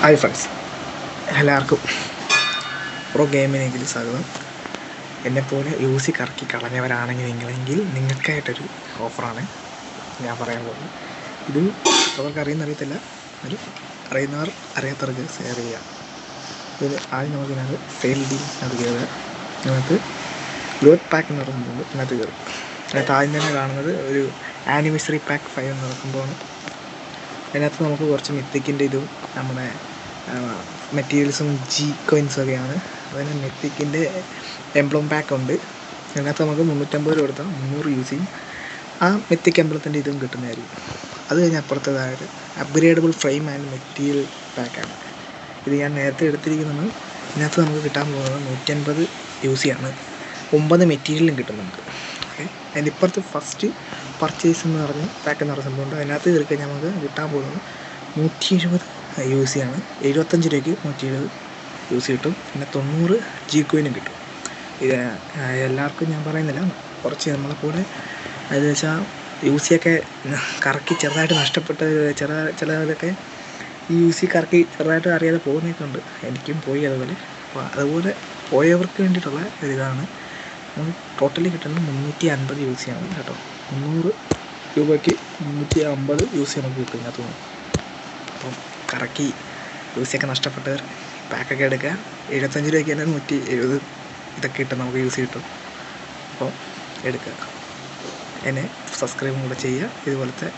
Hi friends, എല്ലാവർക്കും pro ഗെയിമിനെങ്കിൽ സ്വാഗതം. എന്നെപ്പോലെ യൂസി കറക്കി കളഞ്ഞവരാണെങ്കിൽ നിങ്ങൾക്കായിട്ടൊരു ഓഫറാണ് ഞാൻ പറയാൻ പോകുന്നത്. ഇത് അവർക്ക് അറിയുന്നറിയത്തില്ല, ഒരു അറിയുന്നവർ അറിയാത്തവർക്ക് ഷെയർ ചെയ്യുക. ഇത് ആദ്യം നമുക്കിതിനകത്ത് സെയിൽ ഡീൽസിനകത്ത് കയറുക. ഇതിനകത്ത് ഗ്രോത്ത് പാക്ക് എന്ന് പറയുമ്പോൾ ഇതിനകത്ത് കയറും. അതിനകത്ത് ആദ്യം തന്നെ കാണുന്നത് ഒരു ആനിവേഴ്സറി പാക്ക് 5 എന്ന് നടക്കുമ്പോഴാണ്. അതിനകത്ത് നമുക്ക് കുറച്ച് മിത്തിക്കിൻ്റെ ഇതും നമ്മുടെ മെറ്റീരിയൽസും ജി കോയിൻസൊക്കെയാണ്. അതിന് മെത്തിക്കിൻ്റെ എംബ്ലം പാക്ക് ഉണ്ട്. അതിനകത്ത് നമുക്ക് 350 രൂപ കൊടുത്താൽ 300 യൂസ് ചെയ്യും. ആ മെത്തിക് എംബ്ലത്തിൻ്റെ ഇതും കിട്ടുന്നതായിരിക്കും. അത് കഴിഞ്ഞ് അപ്പുറത്തേതായിട്ട് അപ്ഗ്രേഡബിൾ ഫ്രെയിം ആൻഡ് മെറ്റീരിയൽ പാക്കാണ്. ഇത് ഞാൻ നേരത്തെ എടുത്തിരിക്കുന്നത്. ഇതിനകത്ത് നമുക്ക് കിട്ടാൻ പോകുന്നത് 150 യൂസ് ചെയ്യാണ്. 9 മെറ്റീരിയലും കിട്ടും നമുക്ക്. ഓക്കെ, അതിൻ്റെ ഇപ്പുറത്ത് ഫസ്റ്റ് പർച്ചേസ് എന്ന് പറഞ്ഞ് പാക്ക് എന്ന് പറഞ്ഞ സംഭവമുണ്ട്. അതിനകത്ത് കയറി കഴിഞ്ഞാൽ നമുക്ക് കിട്ടാൻ പോകുന്നത് 120 യൂസ് ചെയ്യാണ്. 75 രൂപയ്ക്ക് 120 യൂസ് കിട്ടും. പിന്നെ 90 ജി കോയിനും കിട്ടും. ഇത് എല്ലാവർക്കും ഞാൻ പറയുന്നില്ല, കുറച്ച് നമ്മളെപ്പോലെ അത് വെച്ചാൽ യൂസിയൊക്കെ കറക്കി ചെറുതായിട്ട് നഷ്ടപ്പെട്ട ചിലതൊക്കെ ഈ യൂസി കറക്കി ചെറുതായിട്ട് അറിയാതെ പോകുന്നതൊക്കെ ഉണ്ട്. എനിക്കും പോയി അതുപോലെ പോയവർക്ക് വേണ്ടിയിട്ടുള്ള ഒരിതാണ്. നമുക്ക് ടോട്ടലി കിട്ടുന്നത് 350 യൂസ് ചെയ്യണം കേട്ടോ. 300 രൂപയ്ക്ക് 350 യൂസ് ചെയ്യാൻ നമുക്ക് കിട്ടും ഇതിനകത്ത്. അപ്പം കറക്കി യൂസിയൊക്കെ നഷ്ടപ്പെട്ടവർ പാക്കൊക്കെ എടുക്കുക. 75 രൂപയ്ക്ക് തന്നെ 170 ഇതൊക്കെ കിട്ടും, നമുക്ക് യൂസ് കിട്ടും. അപ്പോൾ എടുക്കുക. എന്നെ സബ്സ്ക്രൈബും കൂടെ ചെയ്യുക. ഇതുപോലത്തെ